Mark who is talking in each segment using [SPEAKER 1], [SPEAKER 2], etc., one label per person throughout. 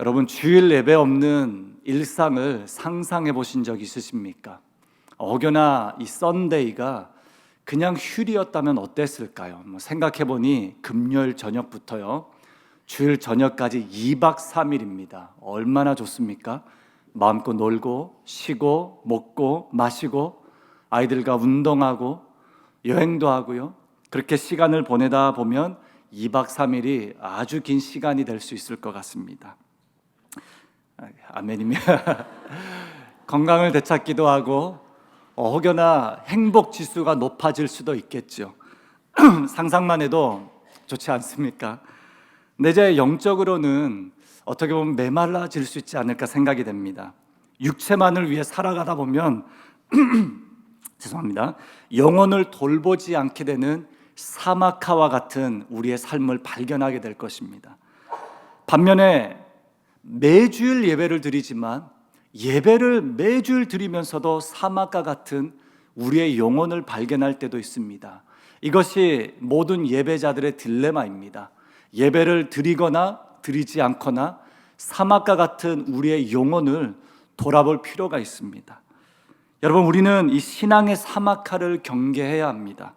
[SPEAKER 1] 여러분, 주일 예배 없는 일상을 상상해 보신 적 있으십니까? 혹여나 이 썬데이가 그냥 휴일이었다면 어땠을까요? 생각해 보니 금요일 저녁부터요, 주일 저녁까지 2박 3일입니다. 얼마나 좋습니까? 마음껏 놀고 쉬고 먹고 마시고 아이들과 운동하고 여행도 하고요. 그렇게 시간을 보내다 보면 2박 3일이 아주 긴 시간이 될 수 있을 것 같습니다. 아멘이며 건강을 되찾기도 하고 혹여나 행복 지수가 높아질 수도 있겠죠. 상상만 해도 좋지 않습니까? 근데 이제 영적으로는 어떻게 보면 메말라질 수 있지 않을까 생각이 됩니다. 육체만을 위해 살아가다 보면 죄송합니다. 영혼을 돌보지 않게 되는 사막화와 같은 우리의 삶을 발견하게 될 것입니다. 반면에 매주일 예배를 드리지만 예배를 매주일 드리면서도 사막과 같은 우리의 영혼을 발견할 때도 있습니다. 이것이 모든 예배자들의 딜레마입니다. 예배를 드리거나 드리지 않거나 사막과 같은 우리의 영혼을 돌아볼 필요가 있습니다. 여러분, 우리는 이 신앙의 사막화를 경계해야 합니다.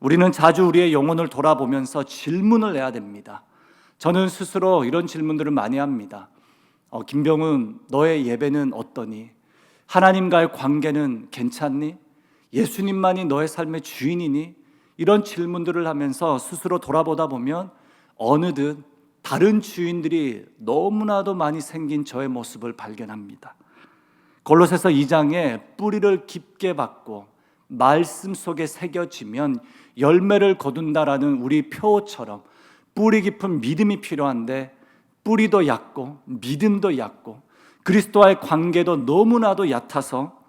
[SPEAKER 1] 우리는 자주 우리의 영혼을 돌아보면서 질문을 해야 됩니다. 저는 스스로 이런 질문들을 많이 합니다. 김병훈, 너의 예배는 어떠니? 하나님과의 관계는 괜찮니? 예수님만이 너의 삶의 주인이니? 이런 질문들을 하면서 스스로 돌아보다 보면 어느덧 다른 주인들이 너무나도 많이 생긴 저의 모습을 발견합니다. 골로새서 2장에 뿌리를 깊게 받고 말씀 속에 새겨지면 열매를 거둔다라는 우리 표어처럼 뿌리 깊은 믿음이 필요한데 뿌리도 얕고 믿음도 얕고 그리스도와의 관계도 너무나도 얕아서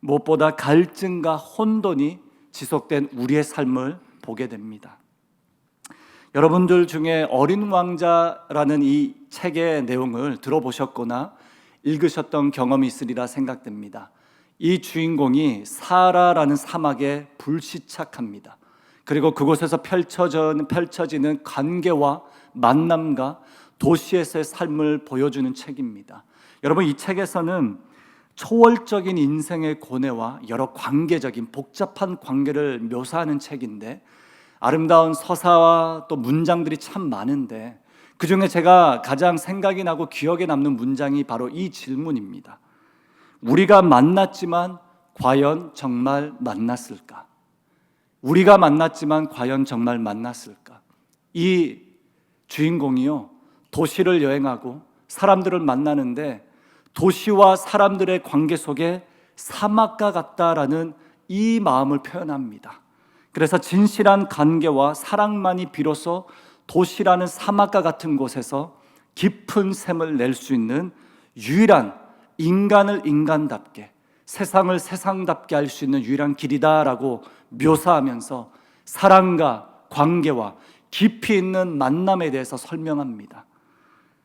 [SPEAKER 1] 무엇보다 갈증과 혼돈이 지속된 우리의 삶을 보게 됩니다. 여러분들 중에 어린 왕자라는 이 책의 내용을 들어보셨거나 읽으셨던 경험이 있으리라 생각됩니다. 이 주인공이 사라라는 사막에 불시착합니다. 그리고 그곳에서 펼쳐지는 관계와 만남과 도시에서의 삶을 보여주는 책입니다. 여러분, 이 책에서는 초월적인 인생의 고뇌와 여러 관계적인 복잡한 관계를 묘사하는 책인데 아름다운 서사와 또 문장들이 참 많은데 그중에 제가 가장 생각이 나고 기억에 남는 문장이 바로 이 질문입니다. 우리가 만났지만 과연 정말 만났을까? 우리가 만났지만 과연 정말 만났을까? 이 주인공이요, 도시를 여행하고 사람들을 만나는데 도시와 사람들의 관계 속에 사막과 같다라는 이 마음을 표현합니다. 그래서 진실한 관계와 사랑만이 비로소 도시라는 사막과 같은 곳에서 깊은 샘을 낼 수 있는 유일한 인간을 인간답게 세상을 세상답게 할 수 있는 유일한 길이다라고 묘사하면서 사랑과 관계와 깊이 있는 만남에 대해서 설명합니다.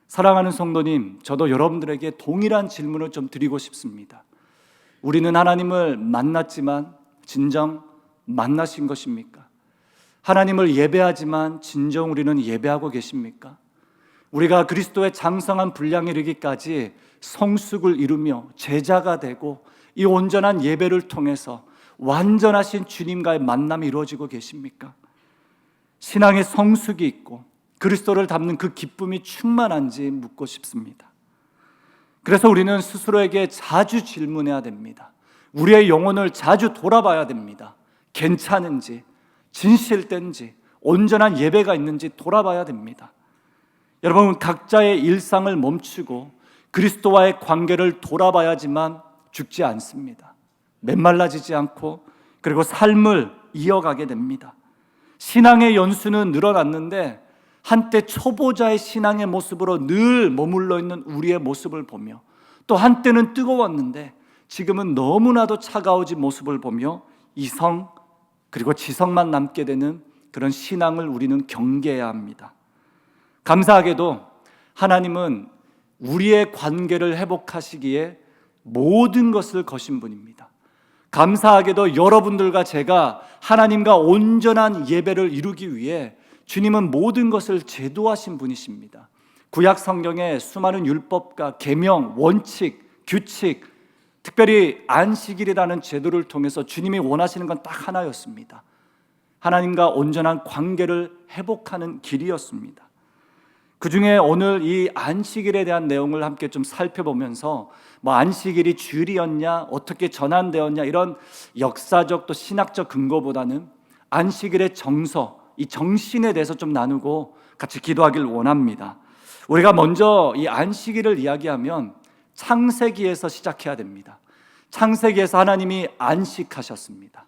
[SPEAKER 1] 사랑하는 성도님, 저도 여러분들에게 동일한 질문을 좀 드리고 싶습니다. 우리는 하나님을 만났지만 진정 만나신 것입니까? 하나님을 예배하지만 진정 우리는 예배하고 계십니까? 우리가 그리스도의 장성한 분량에 이르기까지 성숙을 이루며 제자가 되고 이 온전한 예배를 통해서 완전하신 주님과의 만남이 이루어지고 계십니까? 신앙의 성숙이 있고 그리스도를 닮는 그 기쁨이 충만한지 묻고 싶습니다. 그래서 우리는 스스로에게 자주 질문해야 됩니다. 우리의 영혼을 자주 돌아봐야 됩니다. 괜찮은지, 진실된지, 온전한 예배가 있는지 돌아봐야 됩니다. 여러분, 각자의 일상을 멈추고 그리스도와의 관계를 돌아봐야지만 죽지 않습니다. 메말라지지 않고 그리고 삶을 이어가게 됩니다. 신앙의 연수는 늘어났는데 한때 초보자의 신앙의 모습으로 늘 머물러 있는 우리의 모습을 보며 또 한때는 뜨거웠는데 지금은 너무나도 차가워진 모습을 보며 이성 그리고 지성만 남게 되는 그런 신앙을 우리는 경계해야 합니다. 감사하게도 하나님은 우리의 관계를 회복하시기에 모든 것을 거신 분입니다. 감사하게도 여러분들과 제가 하나님과 온전한 예배를 이루기 위해 주님은 모든 것을 제도하신 분이십니다. 구약 성경의 수많은 율법과 계명, 원칙, 규칙, 특별히 안식일이라는 제도를 통해서 주님이 원하시는 건 딱 하나였습니다. 하나님과 온전한 관계를 회복하는 길이었습니다. 그 중에 오늘 이 안식일에 대한 내용을 함께 좀 살펴보면서 안식일이 주일이었냐, 어떻게 전환되었냐, 이런 역사적 또 신학적 근거보다는 안식일의 정서, 이 정신에 대해서 좀 나누고 같이 기도하길 원합니다. 우리가 먼저 이 안식일을 이야기하면 창세기에서 시작해야 됩니다. 창세기에서 하나님이 안식하셨습니다.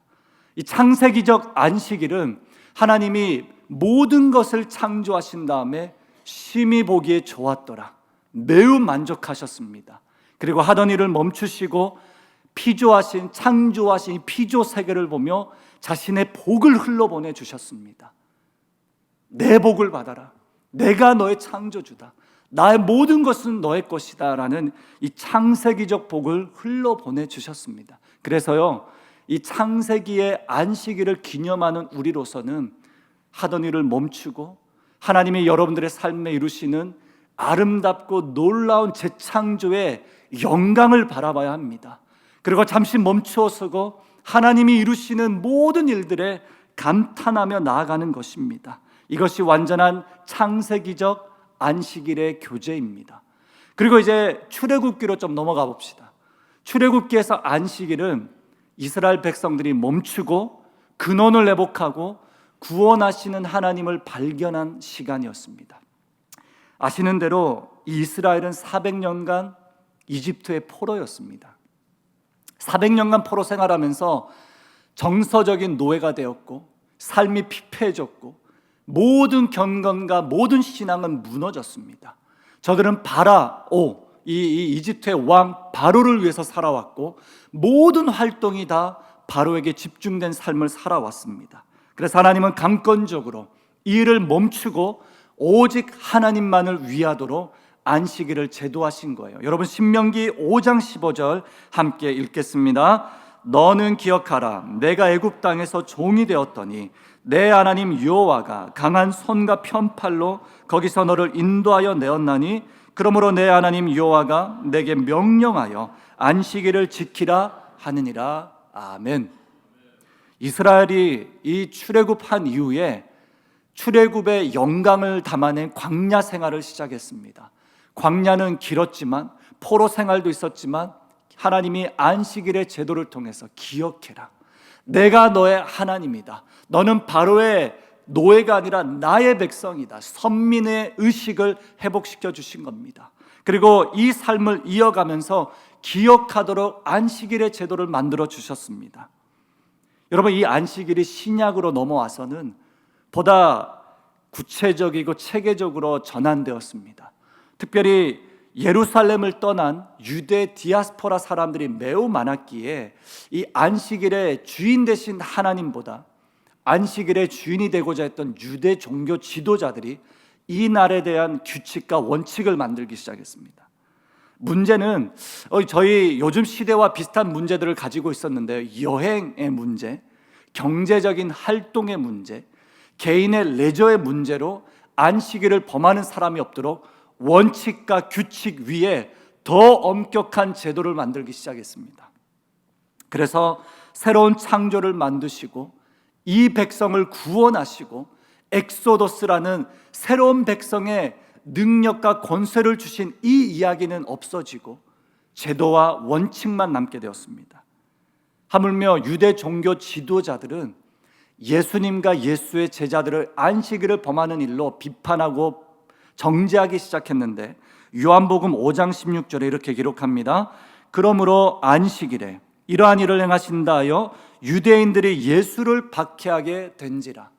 [SPEAKER 1] 이 창세기적 안식일은 하나님이 모든 것을 창조하신 다음에 심히 보기에 좋았더라, 매우 만족하셨습니다. 그리고 하던 일을 멈추시고 피조하신, 창조하신 피조 세계를 보며 자신의 복을 흘러보내 주셨습니다. 내 복을 받아라, 내가 너의 창조주다, 나의 모든 것은 너의 것이다 라는 이 창세기적 복을 흘러보내 주셨습니다. 그래서요, 이 창세기의 안식일을 기념하는 우리로서는 하던 일을 멈추고 하나님이 여러분들의 삶에 이루시는 아름답고 놀라운 재창조의 영광을 바라봐야 합니다. 그리고 잠시 멈추어 서고 하나님이 이루시는 모든 일들에 감탄하며 나아가는 것입니다. 이것이 완전한 창세기적 안식일의 교제입니다. 그리고 이제 출애굽기로 좀 넘어가 봅시다. 출애굽기에서 안식일은 이스라엘 백성들이 멈추고 근원을 회복하고 구원하시는 하나님을 발견한 시간이었습니다. 아시는 대로 이 이스라엘은 400년간 이집트의 포로였습니다. 400년간 포로 생활하면서 정서적인 노예가 되었고 삶이 피폐해졌고 모든 경건과 모든 신앙은 무너졌습니다. 저들은 바라오, 이 이집트의 왕 바로를 위해서 살아왔고 모든 활동이 다 바로에게 집중된 삶을 살아왔습니다. 그래서 하나님은 강권적으로 이 일을 멈추고 오직 하나님만을 위하도록 안식일을 제도하신 거예요. 여러분, 신명기 5장 15절 함께 읽겠습니다. 너는 기억하라, 내가 애굽 땅에서 종이 되었더니 내 하나님 여호와가 강한 손과 편팔로 거기서 너를 인도하여 내었나니 그러므로 내 하나님 여호와가 내게 명령하여 안식일을 지키라 하느니라. 아멘. 이스라엘이 이 출애굽한 이후에 출애굽의 영광을 담아낸 광야 생활을 시작했습니다. 광야는 길었지만 포로 생활도 있었지만 하나님이 안식일의 제도를 통해서 기억해라, 내가 너의 하나님이다, 너는 바로의 노예가 아니라 나의 백성이다, 선민의 의식을 회복시켜 주신 겁니다. 그리고 이 삶을 이어가면서 기억하도록 안식일의 제도를 만들어 주셨습니다. 여러분, 이 안식일이 신약으로 넘어와서는 보다 구체적이고 체계적으로 전환되었습니다. 특별히 예루살렘을 떠난 유대 디아스포라 사람들이 매우 많았기에 이 안식일의 주인 되신 하나님보다 안식일의 주인이 되고자 했던 유대 종교 지도자들이 이 날에 대한 규칙과 원칙을 만들기 시작했습니다. 문제는 저희 요즘 시대와 비슷한 문제들을 가지고 있었는데요, 여행의 문제, 경제적인 활동의 문제, 개인의 레저의 문제로 안식일을 범하는 사람이 없도록 원칙과 규칙 위에 더 엄격한 제도를 만들기 시작했습니다. 그래서 새로운 창조를 만드시고 이 백성을 구원하시고 엑소더스라는 새로운 백성의 능력과 권세를 주신 이 이야기는 없어지고 제도와 원칙만 남게 되었습니다. 하물며 유대 종교 지도자들은 예수님과 예수의 제자들을 안식일을 범하는 일로 비판하고 정죄하기 시작했는데 요한복음 5장 16절에 이렇게 기록합니다. 그러므로 안식일에 이러한 일을 행하신다 하여 유대인들이 예수를 박해하게 된지라.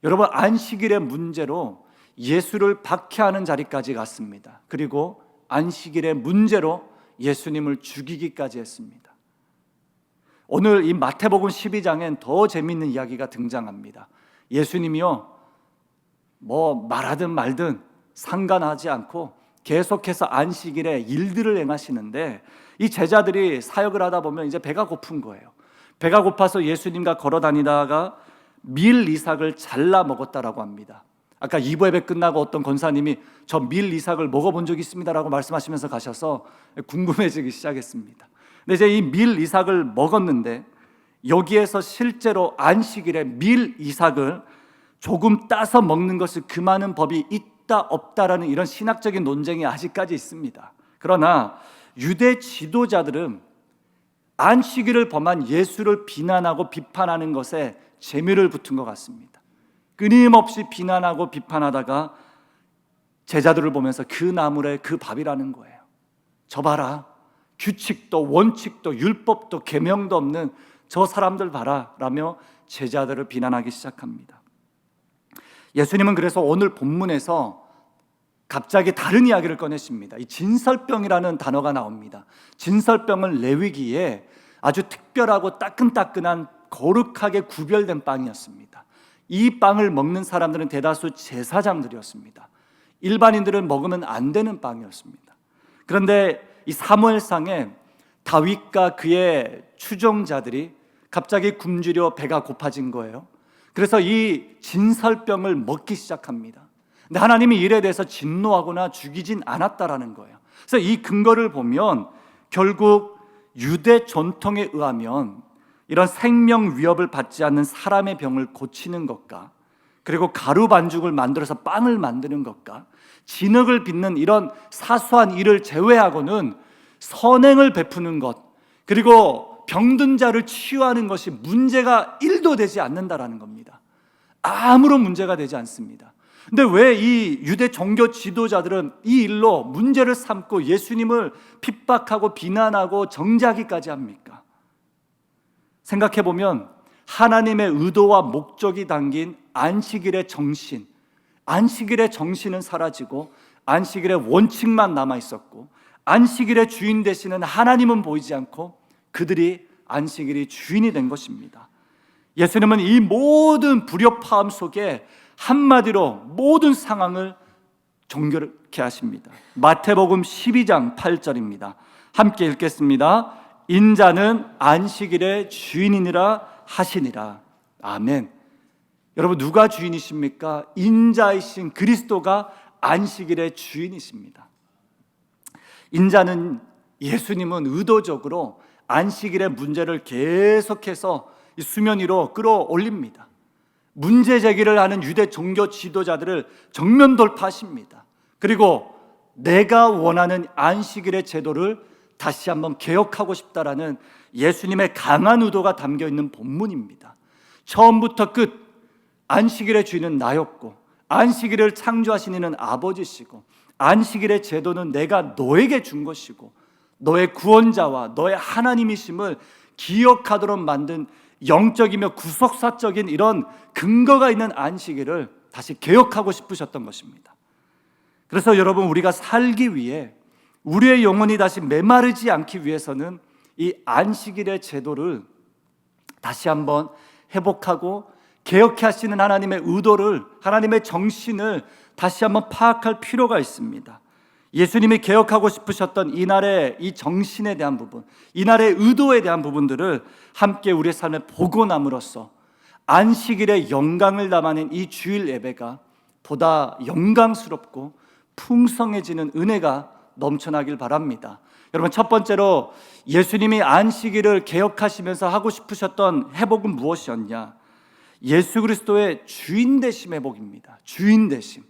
[SPEAKER 1] 여러분, 안식일의 문제로 예수를 박해하는 자리까지 갔습니다. 그리고 안식일의 문제로 예수님을 죽이기까지 했습니다. 오늘 이 마태복음 12장엔 더 재미있는 이야기가 등장합니다. 예수님이요, 말하든 말든 상관하지 않고 계속해서 안식일에 일들을 행하시는데 이 제자들이 사역을 하다 보면 이제 배가 고픈 거예요. 배가 고파서 예수님과 걸어 다니다가 밀 이삭을 잘라 먹었다라고 합니다. 아까 2부 예배 끝나고 어떤 권사님이 저 밀 이삭을 먹어본 적이 있습니다라고 말씀하시면서 가셔서 궁금해지기 시작했습니다. 근데 이제 이 밀 이삭을 먹었는데 여기에서 실제로 안식일에 밀 이삭을 조금 따서 먹는 것을 금하는 법이 있다 없다라는 이런 신학적인 논쟁이 아직까지 있습니다. 그러나 유대 지도자들은 안식일을 범한 예수를 비난하고 비판하는 것에 재미를 붙은 것 같습니다. 끊임없이 비난하고 비판하다가 제자들을 보면서 그 나물에 그 밥이라는 거예요. 저 봐라, 규칙도 원칙도 율법도 계명도 없는 저 사람들 봐라 라며 제자들을 비난하기 시작합니다. 예수님은 그래서 오늘 본문에서 갑자기 다른 이야기를 꺼내십니다. 이 진설병이라는 단어가 나옵니다. 진설병은 레위기에 아주 특별하고 따끈따끈한 거룩하게 구별된 빵이었습니다. 이 빵을 먹는 사람들은 대다수 제사장들이었습니다. 일반인들은 먹으면 안 되는 빵이었습니다. 그런데 이 사무엘상에 다윗과 그의 추종자들이 갑자기 굶주려 배가 고파진 거예요. 그래서 이 진설병을 먹기 시작합니다. 근데 하나님이 이에 대해서 진노하거나 죽이진 않았다라는 거예요. 그래서 이 근거를 보면 결국 유대 전통에 의하면 이런 생명 위협을 받지 않는 사람의 병을 고치는 것과 그리고 가루 반죽을 만들어서 빵을 만드는 것과 진흙을 빚는 이런 사소한 일을 제외하고는 선행을 베푸는 것 그리고 병든 자를 치유하는 것이 문제가 1도 되지 않는다라는 겁니다. 아무런 문제가 되지 않습니다. 근데 왜 이 유대 종교 지도자들은 이 일로 문제를 삼고 예수님을 핍박하고 비난하고 정죄하기까지 합니까? 생각해보면 하나님의 의도와 목적이 담긴 안식일의 정신, 안식일의 정신은 사라지고 안식일의 원칙만 남아있었고 안식일의 주인 되시는 하나님은 보이지 않고 그들이 안식일이 주인이 된 것입니다. 예수님은 이 모든 불협화음 속에 한마디로 모든 상황을 정결케 하십니다. 마태복음 12장 8절입니다. 함께 읽겠습니다. 인자는 안식일의 주인이니라 하시니라. 아멘. 여러분 누가 주인이십니까? 인자이신 그리스도가 안식일의 주인이십니다. 인자는 예수님은 의도적으로 안식일의 문제를 계속해서 수면 위로 끌어올립니다. 문제 제기를 하는 유대 종교 지도자들을 정면 돌파하십니다. 그리고 내가 원하는 안식일의 제도를 다시 한번 개혁하고 싶다라는 예수님의 강한 의도가 담겨 있는 본문입니다. 처음부터 끝 안식일의 주인은 나였고 안식일을 창조하신 이는 아버지시고 안식일의 제도는 내가 너에게 준 것이고 너의 구원자와 너의 하나님이심을 기억하도록 만든 영적이며 구속사적인 이런 근거가 있는 안식일을 다시 개혁하고 싶으셨던 것입니다. 그래서 여러분 우리가 살기 위해 우리의 영혼이 다시 메마르지 않기 위해서는 이 안식일의 제도를 다시 한번 회복하고 개혁해 하시는 하나님의 의도를 하나님의 정신을 다시 한번 파악할 필요가 있습니다. 예수님이 개혁하고 싶으셨던 이날의 이 정신에 대한 부분, 이날의 의도에 대한 부분들을 함께 우리의 삶에 보고 남으로써 안식일의 영광을 담아낸 이 주일 예배가 보다 영광스럽고 풍성해지는 은혜가 넘쳐나길 바랍니다. 여러분 첫 번째로 예수님이 안식일을 개혁하시면서 하고 싶으셨던 회복은 무엇이었냐? 예수 그리스도의 주인 되심 회복입니다. 주인 되심.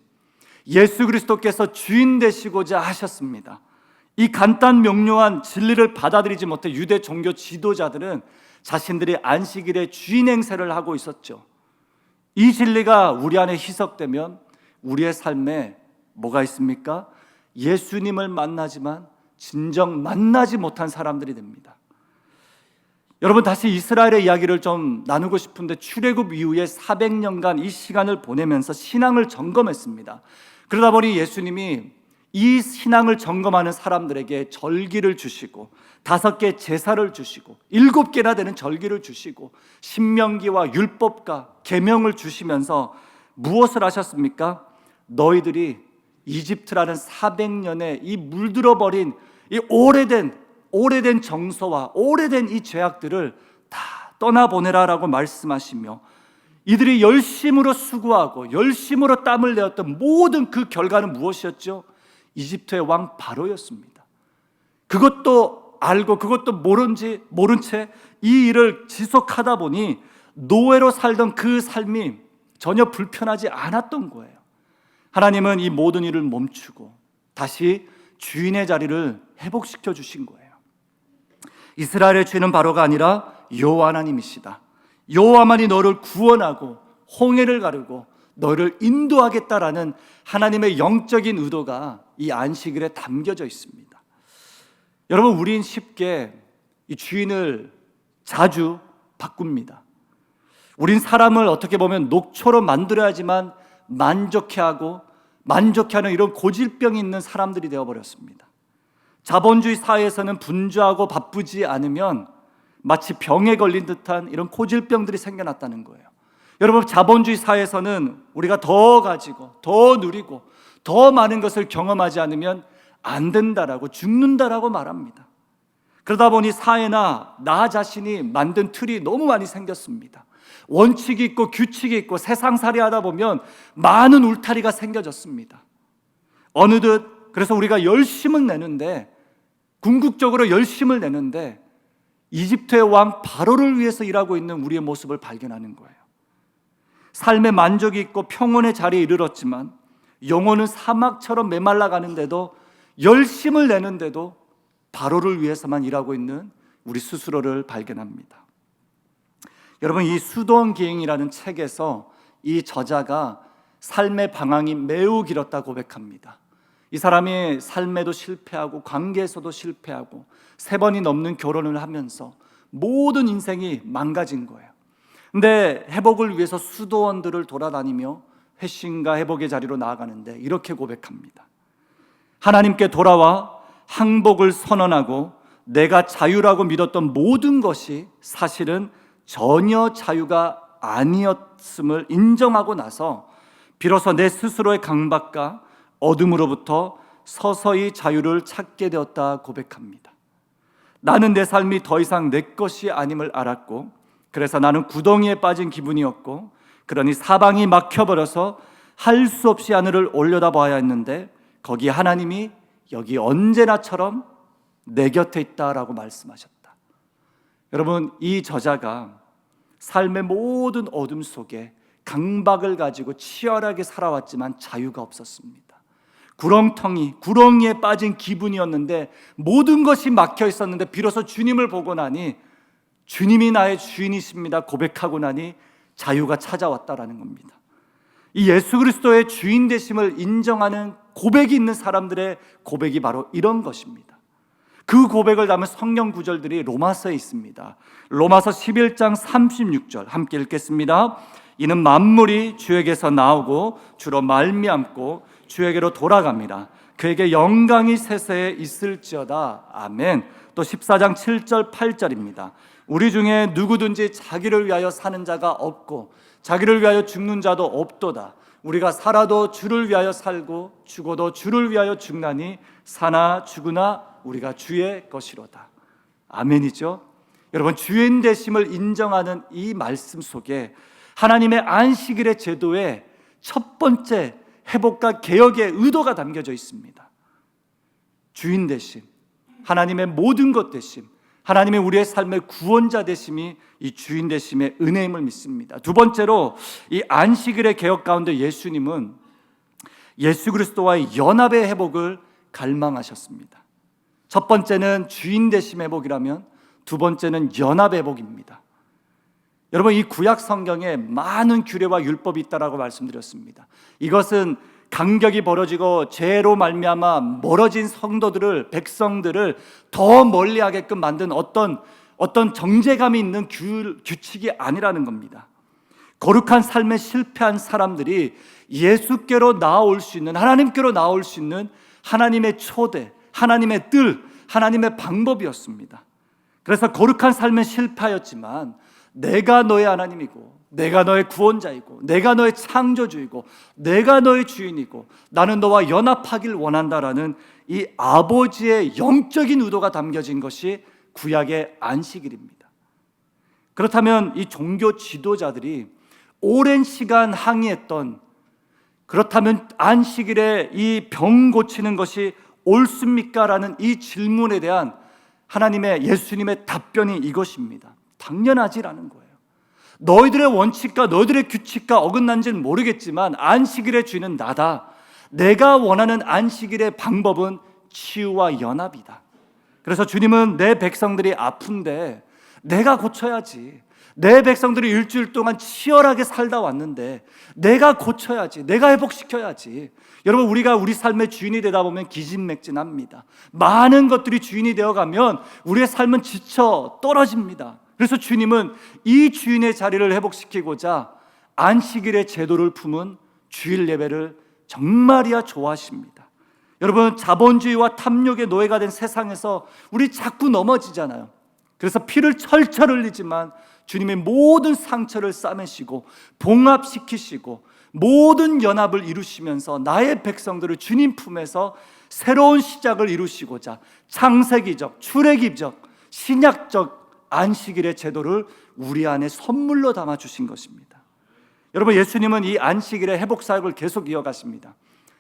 [SPEAKER 1] 예수 그리스도께서 주인 되시고자 하셨습니다. 이 간단 명료한 진리를 받아들이지 못해 유대 종교 지도자들은 자신들이 안식일의 주인 행세를 하고 있었죠. 이 진리가 우리 안에 희석되면 우리의 삶에 뭐가 있습니까? 예수님을 만나지만 진정 만나지 못한 사람들이 됩니다. 여러분 다시 이스라엘의 이야기를 좀 나누고 싶은데 출애굽 이후에 400년간 이 시간을 보내면서 신앙을 점검했습니다. 그러다 보니 예수님이 이 신앙을 점검하는 사람들에게 절기를 주시고 5개 제사를 주시고 7개나 되는 절기를 주시고 신명기와 율법과 계명을 주시면서 무엇을 하셨습니까? 너희들이 이집트라는 400년의 이 물들어버린 이 오래된 정서와 오래된 이 죄악들을 다 떠나보내라라고 말씀하시며 이들이 열심으로 수고하고 열심으로 땀을 내었던 모든 그 결과는 무엇이었죠? 이집트의 왕 바로였습니다. 그것도 알고 그것도 모른 채 이 일을 지속하다 보니 노예로 살던 그 삶이 전혀 불편하지 않았던 거예요. 하나님은 이 모든 일을 멈추고 다시 주인의 자리를 회복시켜 주신 거예요. 이스라엘의 주인은 바로가 아니라 여호와 하나님이시다. 여호와만이 너를 구원하고 홍해를 가르고 너를 인도하겠다라는 하나님의 영적인 의도가 이 안식일에 담겨져 있습니다. 여러분, 우린 쉽게 이 주인을 자주 바꿉니다. 우린 사람을 어떻게 보면 녹초로 만들어야지만 만족해하는 이런 고질병이 있는 사람들이 되어버렸습니다. 자본주의 사회에서는 분주하고 바쁘지 않으면 마치 병에 걸린 듯한 이런 고질병들이 생겨났다는 거예요. 여러분, 자본주의 사회에서는 우리가 더 가지고 더 누리고 더 많은 것을 경험하지 않으면 안 된다라고, 죽는다라고 말합니다. 그러다 보니 사회나 나 자신이 만든 틀이 너무 많이 생겼습니다. 원칙이 있고 규칙이 있고 세상살이 하다 보면 많은 울타리가 생겨졌습니다. 어느덧 그래서 우리가 열심을 내는데, 궁극적으로 열심을 내는데 이집트의 왕 바로를 위해서 일하고 있는 우리의 모습을 발견하는 거예요. 삶의 만족이 있고 평온의 자리에 이르렀지만 영혼은 사막처럼 메말라 가는데도, 열심을 내는데도 바로를 위해서만 일하고 있는 우리 스스로를 발견합니다. 여러분, 이 수도원기행이라는 책에서 이 저자가 삶의 방황이 매우 길었다 고백합니다. 이 사람이 삶에도 실패하고 관계에서도 실패하고 3번이 넘는 결혼을 하면서 모든 인생이 망가진 거예요. 근데 회복을 위해서 수도원들을 돌아다니며 회심과 회복의 자리로 나아가는데 이렇게 고백합니다. 하나님께 돌아와 항복을 선언하고 내가 자유라고 믿었던 모든 것이 사실은 전혀 자유가 아니었음을 인정하고 나서 비로소 내 스스로의 강박과 어둠으로부터 서서히 자유를 찾게 되었다 고백합니다. 나는 내 삶이 더 이상 내 것이 아님을 알았고, 그래서 나는 구덩이에 빠진 기분이었고, 그러니 사방이 막혀버려서 할 수 없이 하늘을 올려다봐야 했는데 거기 하나님이 여기 언제나처럼 내 곁에 있다라고 말씀하셨다. 여러분, 이 저자가 삶의 모든 어둠 속에 강박을 가지고 치열하게 살아왔지만 자유가 없었습니다. 구렁이에 빠진 기분이었는데, 모든 것이 막혀 있었는데 비로소 주님을 보고 나니, 주님이 나의 주인이십니다 고백하고 나니 자유가 찾아왔다라는 겁니다. 이 예수 그리스도의 주인 되심을 인정하는 고백이 있는 사람들의 고백이 바로 이런 것입니다. 그 고백을 담은 성경 구절들이 로마서에 있습니다. 로마서 11장 36절 함께 읽겠습니다. 이는 만물이 주에게서 나오고 주로 말미암고 주에게로 돌아갑니다. 그에게 영광이 세세에 있을지어다. 아멘. 또 14장 7절 8절입니다. 우리 중에 누구든지 자기를 위하여 사는 자가 없고 자기를 위하여 죽는 자도 없도다. 우리가 살아도 주를 위하여 살고 죽어도 주를 위하여 죽나니 사나 죽으나 우리가 주의 것이로다. 아멘이죠. 여러분, 주인 되심을 인정하는 이 말씀 속에 하나님의 안식일의 제도의 첫 번째 회복과 개혁의 의도가 담겨져 있습니다. 주인 되심, 하나님의 모든 것 되심, 하나님의 우리의 삶의 구원자 되심이 이 주인 되심의 은혜임을 믿습니다. 두 번째로, 이 안식일의 개혁 가운데 예수님은 예수 그리스도와의 연합의 회복을 갈망하셨습니다. 첫 번째는 주인 되심 회복이라면 두 번째는 연합 회복입니다. 여러분, 이 구약 성경에 많은 규례와 율법이 있다라고 말씀드렸습니다. 이것은 간격이 벌어지고 죄로 말미암아 멀어진 백성들을 더 멀리하게끔 만든 어떤 정제감이 있는 규칙이 아니라는 겁니다. 거룩한 삶에 실패한 사람들이 예수께로 나아올 수 있는, 하나님께로 나아올 수 있는 하나님의 초대, 하나님의 뜰, 하나님의 방법이었습니다. 그래서 거룩한 삶에 실패하였지만 내가 너의 하나님이고, 내가 너의 구원자이고, 내가 너의 창조주이고, 내가 너의 주인이고, 나는 너와 연합하길 원한다라는 이 아버지의 영적인 의도가 담겨진 것이 구약의 안식일입니다. 그렇다면 이 종교 지도자들이 오랜 시간 항의했던, 그렇다면 안식일에 이 병 고치는 것이 옳습니까? 라는 이 질문에 대한 예수님의 답변이 이것입니다. 당연하지라는 거예요. 너희들의 원칙과 너희들의 규칙과 어긋난지는 모르겠지만 안식일의 주인은 나다. 내가 원하는 안식일의 방법은 치유와 연합이다. 그래서 주님은 내 백성들이 아픈데 내가 고쳐야지, 내 백성들이 일주일 동안 치열하게 살다 왔는데 내가 고쳐야지, 내가 회복시켜야지. 여러분, 우리가 우리 삶의 주인이 되다 보면 기진맥진합니다. 많은 것들이 주인이 되어가면 우리의 삶은 지쳐 떨어집니다. 그래서 주님은 이 주인의 자리를 회복시키고자 안식일의 제도를 품은 주일 예배를 정말이야 좋아하십니다. 여러분, 자본주의와 탐욕의 노예가 된 세상에서 우리 자꾸 넘어지잖아요. 그래서 피를 철철 흘리지만 주님의 모든 상처를 싸매시고 봉합시키시고 모든 연합을 이루시면서 나의 백성들을 주님 품에서 새로운 시작을 이루시고자 창세기적, 출애기적, 신약적 안식일의 제도를 우리 안에 선물로 담아주신 것입니다. 여러분, 예수님은 이 안식일의 회복 사역을 계속 이어가십니다.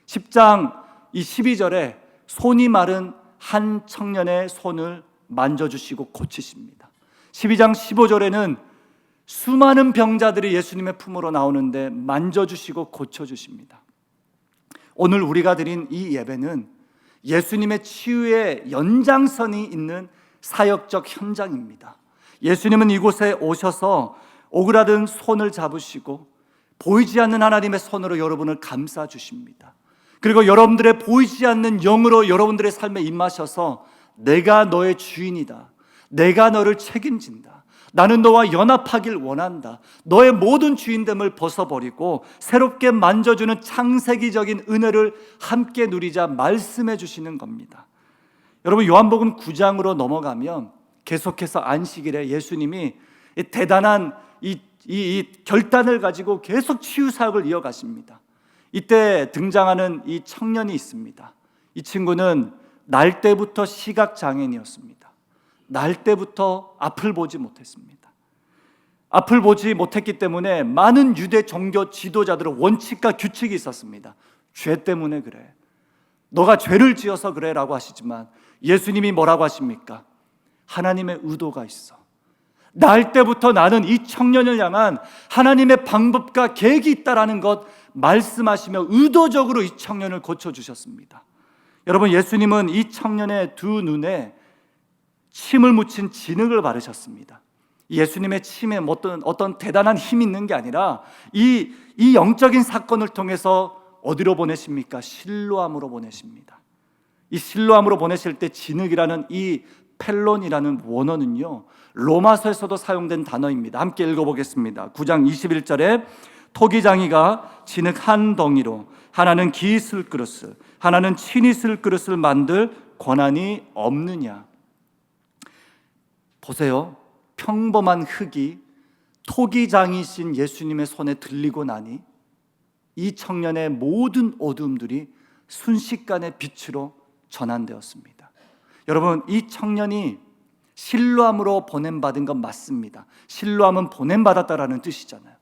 [SPEAKER 1] 10장 12절에 손이 마른 한 청년의 손을 만져주시고 고치십니다. 12장 15절에는 수많은 병자들이 예수님의 품으로 나오는데 만져주시고 고쳐주십니다. 오늘 우리가 드린 이 예배는 예수님의 치유의 연장선이 있는 사역적 현장입니다. 예수님은 이곳에 오셔서 오그라든 손을 잡으시고 보이지 않는 하나님의 손으로 여러분을 감싸주십니다. 그리고 여러분들의 보이지 않는 영으로 여러분들의 삶에 임하셔서 내가 너의 주인이다, 내가 너를 책임진다, 나는 너와 연합하길 원한다, 너의 모든 주인됨을 벗어버리고 새롭게 만져주는 창세기적인 은혜를 함께 누리자 말씀해 주시는 겁니다. 여러분, 요한복음 9장으로 넘어가면 계속해서 안식일에 예수님이 대단한 이 결단을 가지고 계속 치유 사역을 이어가십니다. 이때 등장하는 이 청년이 있습니다. 이 친구는 날 때부터 시각장애인이었습니다. 날 때부터 앞을 보지 못했습니다. 앞을 보지 못했기 때문에 많은 유대 종교 지도자들의 원칙과 규칙이 있었습니다. 죄 때문에 그래, 너가 죄를 지어서 그래 라고 하시지만 예수님이 뭐라고 하십니까? 하나님의 의도가 있어. 날 때부터 나는 이 청년을 향한 하나님의 방법과 계획이 있다라는 것 말씀하시며 의도적으로 이 청년을 고쳐주셨습니다. 여러분, 예수님은 이 청년의 두 눈에 침을 묻힌 진흙을 바르셨습니다. 예수님의 침에 어떤 대단한 힘이 있는 게 아니라 이 영적인 사건을 통해서 어디로 보내십니까? 실로암으로 보내십니다. 이 실로암으로 보내실 때 진흙이라는 이 펠론이라는 원어는요, 로마서에서도 사용된 단어입니다. 함께 읽어보겠습니다. 9장 21절에 토기장이가 진흙 한 덩이로 하나는 기 쓸 그릇을 하나는 친히 쓸 그릇을 만들 권한이 없느냐. 보세요. 평범한 흙이 토기장이신 예수님의 손에 들리고 나니 이 청년의 모든 어두움들이 순식간에 빛으로 전환되었습니다. 여러분, 이 청년이 실로암으로 보냄받은 건 맞습니다. 실로암은 보냄받았다라는 뜻이잖아요.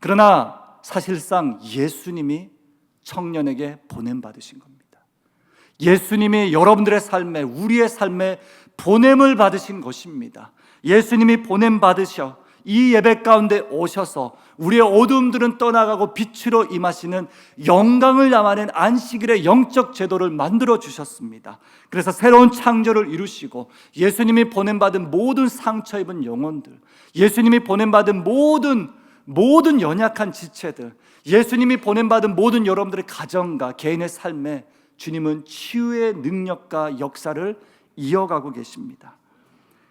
[SPEAKER 1] 그러나 사실상 예수님이 청년에게 보냄받으신 겁니다. 예수님이 여러분들의 삶에, 우리의 삶에 보냄을 받으신 것입니다. 예수님이 보냄받으셔 이 예배 가운데 오셔서 우리의 어두움들은 떠나가고 빛으로 임하시는 영광을 담아낸 안식일의 영적 제도를 만들어 주셨습니다. 그래서 새로운 창조를 이루시고 예수님이 보냄받은 모든 상처 입은 영혼들, 예수님이 보냄받은 모든 연약한 지체들, 예수님이 보냄받은 모든 여러분들의 가정과 개인의 삶에 주님은 치유의 능력과 역사를 이어가고 계십니다.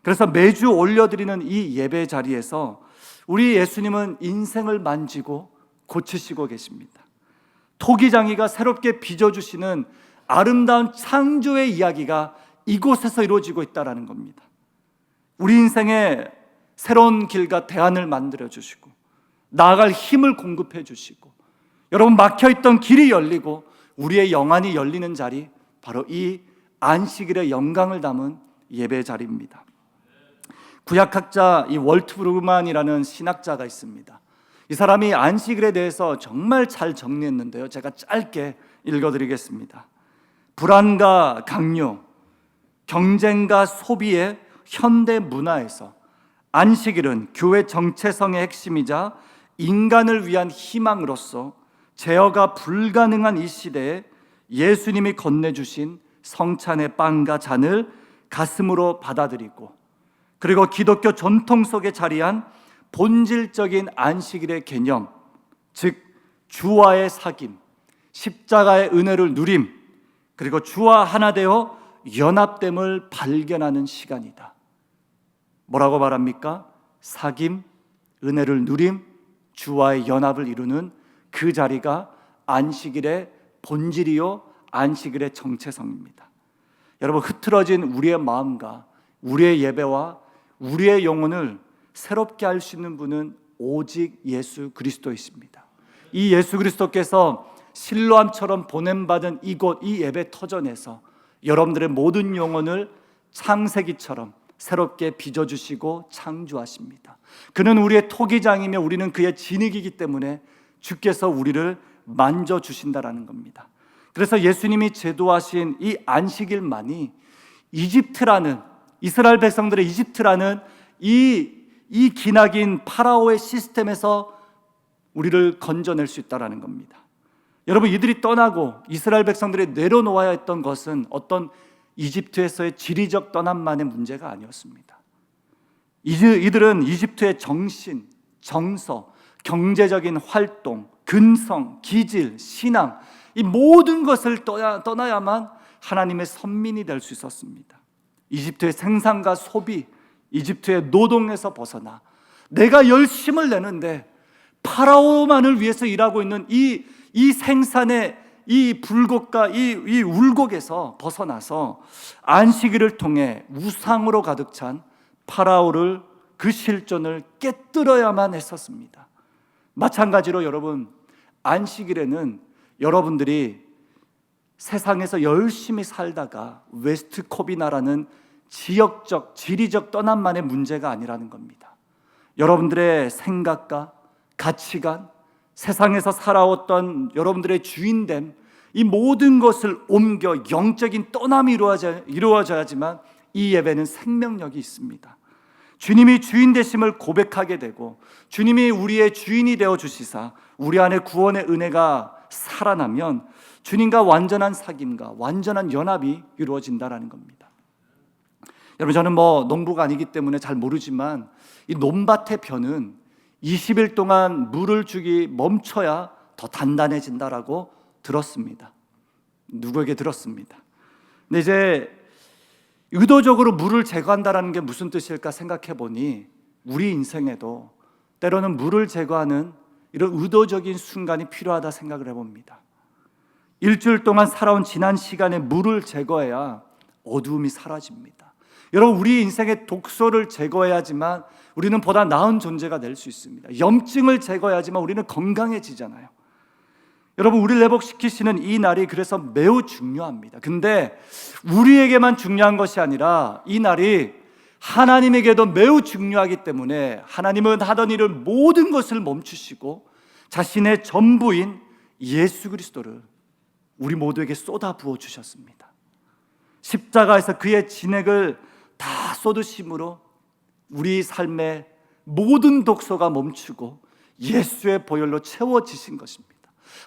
[SPEAKER 1] 그래서 매주 올려드리는 이 예배 자리에서 우리 예수님은 인생을 만지고 고치시고 계십니다. 토기장이가 새롭게 빚어주시는 아름다운 창조의 이야기가 이곳에서 이루어지고 있다는 겁니다. 우리 인생에 새로운 길과 대안을 만들어 주시고 나아갈 힘을 공급해 주시고 여러분, 막혀있던 길이 열리고 우리의 영안이 열리는 자리, 바로 이 안식일의 영광을 담은 예배 자리입니다. 구약학자 이 월트 브루만이라는 신학자가 있습니다. 이 사람이 안식일에 대해서 정말 잘 정리했는데요, 제가 짧게 읽어드리겠습니다. 불안과 강요, 경쟁과 소비의 현대 문화에서 안식일은 교회 정체성의 핵심이자 인간을 위한 희망으로서 제어가 불가능한 이 시대에 예수님이 건네주신 성찬의 빵과 잔을 가슴으로 받아들이고, 그리고 기독교 전통 속에 자리한 본질적인 안식일의 개념, 즉 주와의 사귐, 십자가의 은혜를 누림, 그리고 주와 하나 되어 연합됨을 발견하는 시간이다. 뭐라고 말합니까? 사귐, 은혜를 누림, 주와의 연합을 이루는 그 자리가 안식일의 본질이요, 안식일의 정체성입니다. 여러분, 흐트러진 우리의 마음과 우리의 예배와 우리의 영혼을 새롭게 할 수 있는 분은 오직 예수 그리스도이십니다. 이 예수 그리스도께서 실로암처럼 보냄받은 이곳, 이 예배 터전에서 여러분들의 모든 영혼을 창세기처럼 새롭게 빚어주시고 창조하십니다. 그는 우리의 토기장이며 우리는 그의 진흙이기 때문에 주께서 우리를 만져주신다라는 겁니다. 그래서 예수님이 제도하신 이 안식일만이 이집트라는, 이스라엘 백성들의 이집트라는 이 기나긴 파라오의 시스템에서 우리를 건져낼 수 있다는 겁니다. 여러분, 이들이 떠나고 이스라엘 백성들이 내려놓아야 했던 것은 어떤 이집트에서의 지리적 떠남만의 문제가 아니었습니다. 이들은 이집트의 정신, 정서, 경제적인 활동, 근성, 기질, 신앙, 이 모든 것을 떠나야만 하나님의 선민이 될 수 있었습니다. 이집트의 생산과 소비, 이집트의 노동에서 벗어나 내가 열심을 내는데 파라오만을 위해서 일하고 있는 이 생산의 이 불곡과 이 울곡에서 벗어나서 안식일을 통해 우상으로 가득 찬 파라오를, 그 실존을 깨뜨려야만 했었습니다. 마찬가지로 여러분, 안식일에는 여러분들이 세상에서 열심히 살다가 웨스트 코비나라는 지역적, 지리적 떠남만의 문제가 아니라는 겁니다. 여러분들의 생각과 가치관, 세상에서 살아왔던 여러분들의 주인됨, 이 모든 것을 옮겨 영적인 떠남이 이루어져야지만 이 예배는 생명력이 있습니다. 주님이 주인 되심을 고백하게 되고 주님이 우리의 주인이 되어 주시사 우리 안에 구원의 은혜가 살아나면 주님과 완전한 사귐과 완전한 연합이 이루어진다라는 겁니다. 여러분, 저는 농부가 아니기 때문에 잘 모르지만 이 논밭의 벼는 20일 동안 물을 주기 멈춰야 더 단단해진다라고 들었습니다. 누구에게 들었습니다. 근데 이제 의도적으로 물을 제거한다라는 게 무슨 뜻일까 생각해 보니 우리 인생에도 때로는 물을 제거하는 이런 의도적인 순간이 필요하다 생각을 해봅니다. 일주일 동안 살아온 지난 시간에 물을 제거해야 어두움이 사라집니다. 여러분, 우리 인생의 독소를 제거해야지만 우리는 보다 나은 존재가 될 수 있습니다. 염증을 제거해야지만 우리는 건강해지잖아요. 여러분, 우리를 회복시키시는 이 날이 그래서 매우 중요합니다. 근데 우리에게만 중요한 것이 아니라 이 날이 하나님에게도 매우 중요하기 때문에 하나님은 하던 일을 모든 것을 멈추시고 자신의 전부인 예수 그리스도를 우리 모두에게 쏟아 부어 주셨습니다. 십자가에서 그의 진액을 다 쏟으심으로 우리 삶의 모든 독소가 멈추고 예수의 보혈로 채워지신 것입니다.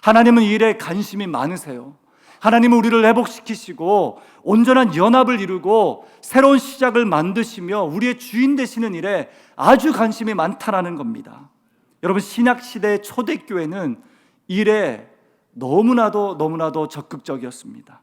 [SPEAKER 1] 하나님은 이 일에 관심이 많으세요. 하나님은 우리를 회복시키시고 온전한 연합을 이루고 새로운 시작을 만드시며 우리의 주인 되시는 일에 아주 관심이 많다라는 겁니다. 여러분, 신약시대의 초대교회는 일에 너무나도 적극적이었습니다.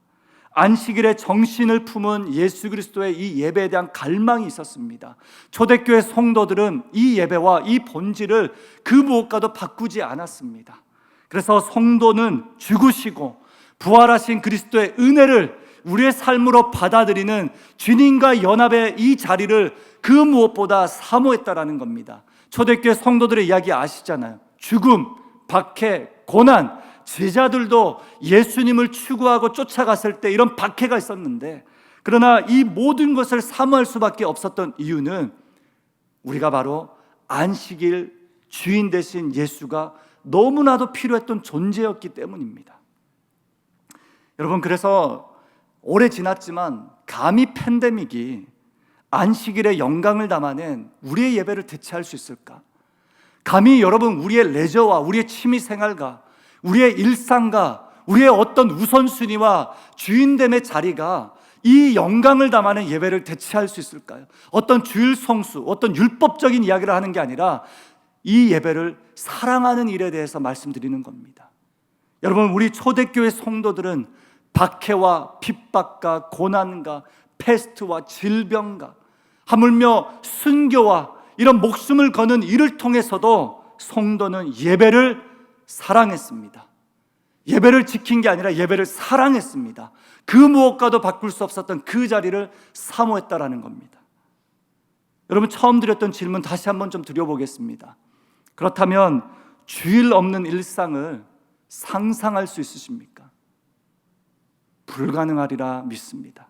[SPEAKER 1] 안식일의 정신을 품은 예수 그리스도의 이 예배에 대한 갈망이 있었습니다. 초대교회 성도들은 이 예배와 이 본질을 그 무엇과도 바꾸지 않았습니다. 그래서 성도는 죽으시고 부활하신 그리스도의 은혜를 우리의 삶으로 받아들이는 주님과 연합의 이 자리를 그 무엇보다 사모했다라는 겁니다. 초대교회 성도들의 이야기 아시잖아요. 죽음, 박해, 고난, 제자들도 예수님을 추구하고 쫓아갔을 때 이런 박해가 있었는데, 그러나 이 모든 것을 사모할 수밖에 없었던 이유는 우리가 바로 안식일 주인 되신 예수가 너무나도 필요했던 존재였기 때문입니다. 여러분, 그래서 오래 지났지만 감히 팬데믹이 안식일의 영광을 담아낸 우리의 예배를 대체할 수 있을까? 감히 여러분, 우리의 레저와 우리의 취미 생활과 우리의 일상과 우리의 어떤 우선순위와 주인됨의 자리가 이 영광을 담아낸 예배를 대체할 수 있을까요? 어떤 주일 성수, 어떤 율법적인 이야기를 하는 게 아니라 이 예배를 사랑하는 일에 대해서 말씀드리는 겁니다. 여러분, 우리 초대교회 성도들은 박해와 핍박과 고난과 패스트와 질병과 하물며 순교와 이런 목숨을 거는 일을 통해서도 성도는 예배를 사랑했습니다. 예배를 지킨 게 아니라 예배를 사랑했습니다. 그 무엇과도 바꿀 수 없었던 그 자리를 사모했다라는 겁니다. 여러분, 처음 드렸던 질문 다시 한번 좀 드려보겠습니다. 그렇다면 주일 없는 일상을 상상할 수 있으십니까? 불가능하리라 믿습니다.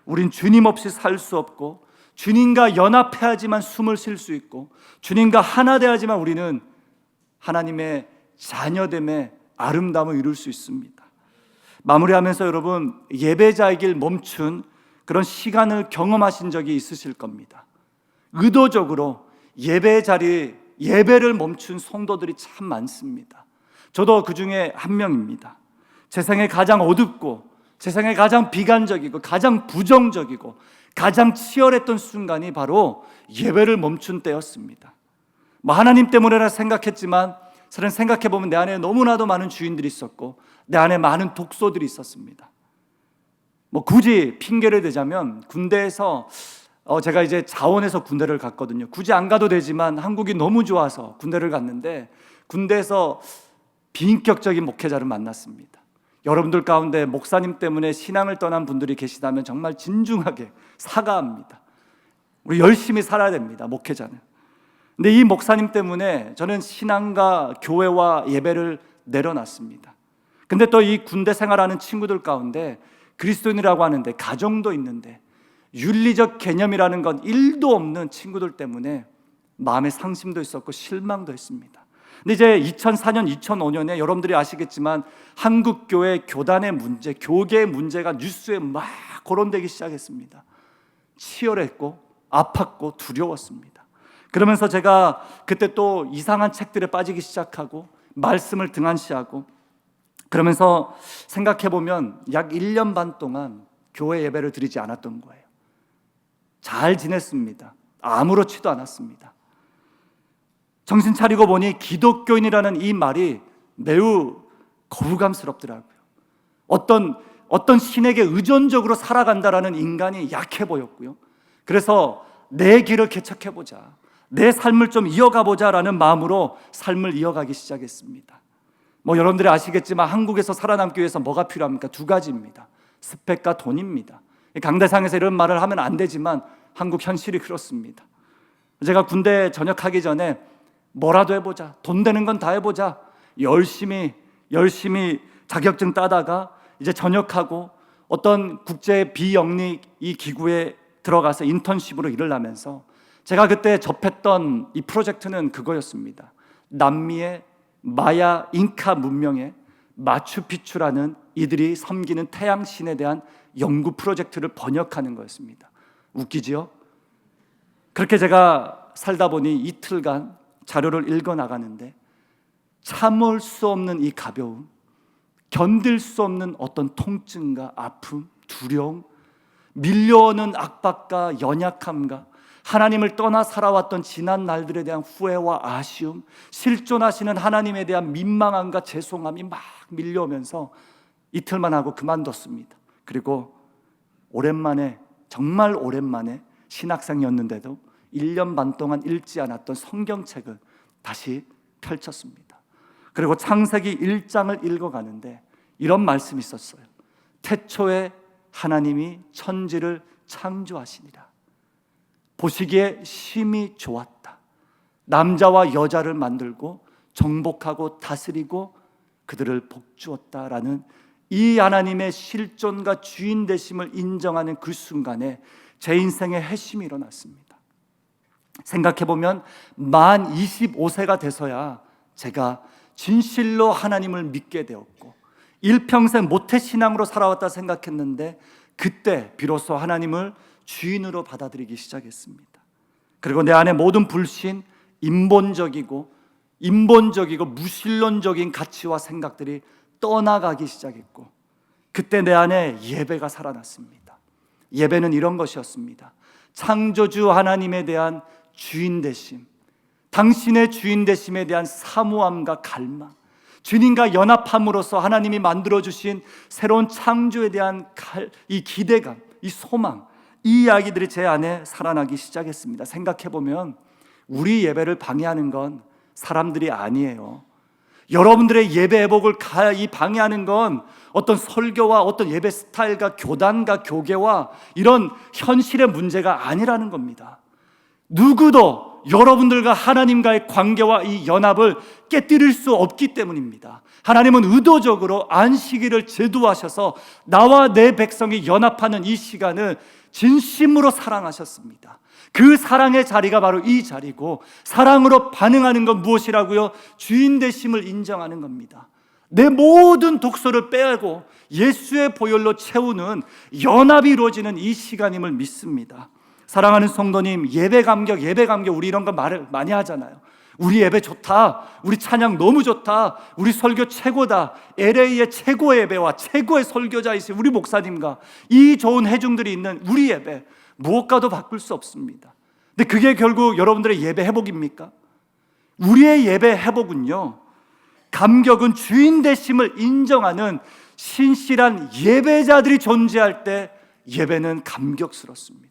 [SPEAKER 1] 우린 주님 없이 살 수 없고, 주님과 연합해야지만 숨을 쉴 수 있고, 주님과 하나 돼야지만 우리는 하나님의 자녀됨의 아름다움을 이룰 수 있습니다. 마무리하면서 여러분, 예배자의 길 멈춘 그런 시간을 경험하신 적이 있으실 겁니다. 의도적으로 예배 자리, 예배를 멈춘 성도들이 참 많습니다. 저도 그 중에 한 명입니다. 제 생에 가장 어둡고, 제 생에 가장 비관적이고, 가장 부정적이고, 가장 치열했던 순간이 바로 예배를 멈춘 때였습니다. 하나님 때문에라 생각했지만 사실 생각해보면 내 안에 너무나도 많은 주인들이 있었고, 내 안에 많은 독소들이 있었습니다. 굳이 핑계를 대자면, 군대에서 제가 이제 자원해서 군대를 갔거든요. 굳이 안 가도 되지만 한국이 너무 좋아서 군대를 갔는데, 군대에서 비인격적인 목회자를 만났습니다. 여러분들 가운데 목사님 때문에 신앙을 떠난 분들이 계시다면 정말 진중하게 사과합니다. 우리 열심히 살아야 됩니다, 목회자는. 근데 이 목사님 때문에 저는 신앙과 교회와 예배를 내려놨습니다. 근데 또 이 군대 생활하는 친구들 가운데 그리스도인이라고 하는데, 가정도 있는데 윤리적 개념이라는 건 1도 없는 친구들 때문에 마음의 상심도 있었고 실망도 했습니다. 근데 이제 2004년, 2005년에 여러분들이 아시겠지만 한국교회 교단의 문제, 교계의 문제가 뉴스에 막 거론되기 시작했습니다. 치열했고 아팠고 두려웠습니다. 그러면서 제가 그때 또 이상한 책들에 빠지기 시작하고 말씀을 등한시하고, 그러면서 생각해보면 약 1년 반 동안 교회 예배를 드리지 않았던 거예요. 잘 지냈습니다. 아무렇지도 않았습니다. 정신 차리고 보니 기독교인이라는 이 말이 매우 거부감스럽더라고요. 어떤 신에게 의존적으로 살아간다라는 인간이 약해 보였고요. 그래서 내 길을 개척해보자, 내 삶을 좀 이어가보자라는 마음으로 삶을 이어가기 시작했습니다. 여러분들이 아시겠지만 한국에서 살아남기 위해서 뭐가 필요합니까? 2가지입니다. 스펙과 돈입니다. 강대상에서 이런 말을 하면 안 되지만 한국 현실이 그렇습니다. 제가 군대 전역하기 전에 뭐라도 해보자, 돈 되는 건 다 해보자, 열심히 자격증 따다가 이제 전역하고 어떤 국제 비영리 이 기구에 들어가서 인턴십으로 일을 하면서, 제가 그때 접했던 이 프로젝트는 그거였습니다. 남미의 마야 잉카 문명의 마추픽추라는 이들이 섬기는 태양신에 대한 연구 프로젝트를 번역하는 거였습니다. 웃기지요? 그렇게 제가 살다 보니 이틀간 자료를 읽어 나가는데 참을 수 없는 이 가벼움, 견딜 수 없는 어떤 통증과 아픔, 두려움, 밀려오는 압박과 연약함과 하나님을 떠나 살아왔던 지난 날들에 대한 후회와 아쉬움, 실존하시는 하나님에 대한 민망함과 죄송함이 막 밀려오면서 이틀만 하고 그만뒀습니다. 그리고 오랜만에, 정말 오랜만에 신학생이었는데도 1년 반 동안 읽지 않았던 성경책을 다시 펼쳤습니다. 그리고 창세기 1장을 읽어가는데 이런 말씀이 있었어요. 태초에 하나님이 천지를 창조하시니라. 보시기에 심히 좋았다. 남자와 여자를 만들고 정복하고 다스리고 그들을 복주었다라는 이 하나님의 실존과 주인 되심을 인정하는 그 순간에 제 인생에 회심이 일어났습니다. 생각해보면 만 25세가 돼서야 제가 진실로 하나님을 믿게 되었고 일평생 모태신앙으로 살아왔다 생각했는데 그때 비로소 하나님을 주인으로 받아들이기 시작했습니다. 그리고 내 안에 모든 불신, 인본적이고 무신론적인 가치와 생각들이 떠나가기 시작했고 그때 내 안에 예배가 살아났습니다. 예배는 이런 것이었습니다. 창조주 하나님에 대한 주인 되심, 당신의 주인 되심에 대한 사모함과 갈망, 주님과 연합함으로써 하나님이 만들어주신 새로운 창조에 대한 이 기대감, 이 소망, 이 이야기들이 제 안에 살아나기 시작했습니다. 생각해보면 우리 예배를 방해하는 건 사람들이 아니에요. 여러분들의 예배 회복을 방해하는 건 어떤 설교와 어떤 예배 스타일과 교단과 교계와 이런 현실의 문제가 아니라는 겁니다. 누구도 여러분들과 하나님과의 관계와 이 연합을 깨뜨릴 수 없기 때문입니다. 하나님은 의도적으로 안식일을 제도하셔서 나와 내 백성이 연합하는 이 시간을 진심으로 사랑하셨습니다. 그 사랑의 자리가 바로 이 자리고, 사랑으로 반응하는 건 무엇이라고요? 주인 되심을 인정하는 겁니다. 내 모든 독소를 빼고 예수의 보혈로 채우는 연합이 이루어지는 이 시간임을 믿습니다. 사랑하는 성도님, 예배 감격 우리 이런 거 말을 많이 하잖아요. 우리 예배 좋다, 우리 찬양 너무 좋다, 우리 설교 최고다, LA의 최고의 예배와 최고의 설교자이신 우리 목사님과 이 좋은 회중들이 있는 우리 예배, 무엇과도 바꿀 수 없습니다. 근데 그게 결국 여러분들의 예배 회복입니까? 우리의 예배 회복은요, 감격은 주인 되심을 인정하는 신실한 예배자들이 존재할 때 예배는 감격스럽습니다.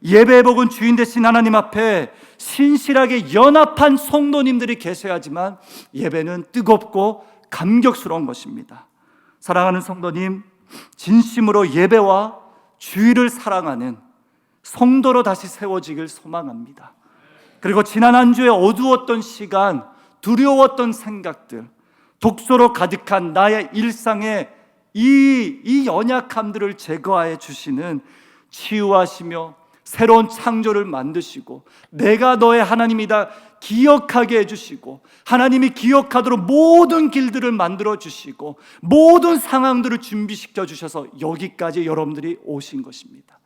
[SPEAKER 1] 예배 회복은 주인 되신 하나님 앞에 신실하게 연합한 성도님들이 계셔야지만 예배는 뜨겁고 감격스러운 것입니다. 사랑하는 성도님, 진심으로 예배와 주일을 사랑하는 성도로 다시 세워지길 소망합니다. 그리고 지난 한 주에 어두웠던 시간, 두려웠던 생각들, 독소로 가득한 나의 일상의 이 연약함들을 제거해 주시는, 치유하시며 새로운 창조를 만드시고 내가 너의 하나님이다 기억하게 해주시고, 하나님이 기억하도록 모든 길들을 만들어 주시고 모든 상황들을 준비시켜 주셔서 여기까지 여러분들이 오신 것입니다.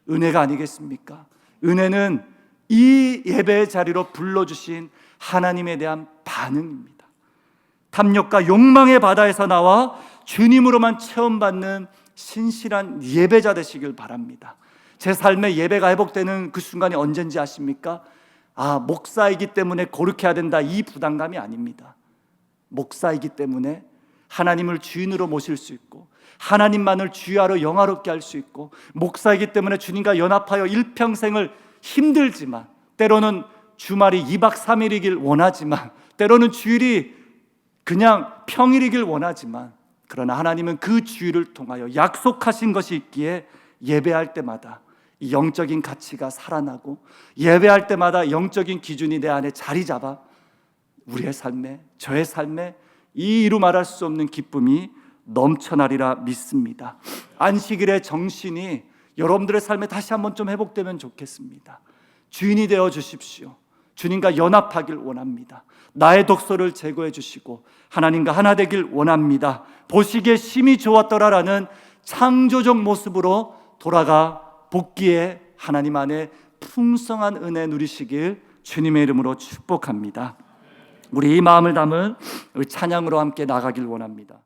[SPEAKER 1] 은혜가 아니겠습니까? 은혜는 이 예배의 자리로 불러주신 하나님에 대한 반응입니다. 탐욕과 욕망의 바다에서 나와 주님으로만 체험받는 신실한 예배자 되시길 바랍니다. 제 삶에 예배가 회복되는 그 순간이 언젠지 아십니까? 목사이기 때문에 거룩해야 된다, 이 부담감이 아닙니다. 목사이기 때문에 하나님을 주인으로 모실 수 있고 하나님만을 주야로 영화롭게 할 수 있고, 목사이기 때문에 주님과 연합하여 일평생을 힘들지만, 때로는 주말이 2박 3일이길 원하지만, 때로는 주일이 그냥 평일이길 원하지만, 그러나 하나님은 그 주일을 통하여 약속하신 것이 있기에 예배할 때마다 영적인 가치가 살아나고, 예배할 때마다 영적인 기준이 내 안에 자리 잡아 우리의 삶에, 저의 삶에 이 이루 말할 수 없는 기쁨이 넘쳐나리라 믿습니다. 안식일의 정신이 여러분들의 삶에 다시 한번 좀 회복되면 좋겠습니다. 주인이 되어 주십시오. 주님과 연합하길 원합니다. 나의 독소를 제거해 주시고 하나님과 하나 되길 원합니다. 보시기에 심히 좋았더라라는 창조적 모습으로 돌아가 복귀에 하나님 안에 풍성한 은혜 누리시길 주님의 이름으로 축복합니다. 우리 이 마음을 담은 우리 찬양으로 함께 나가길 원합니다.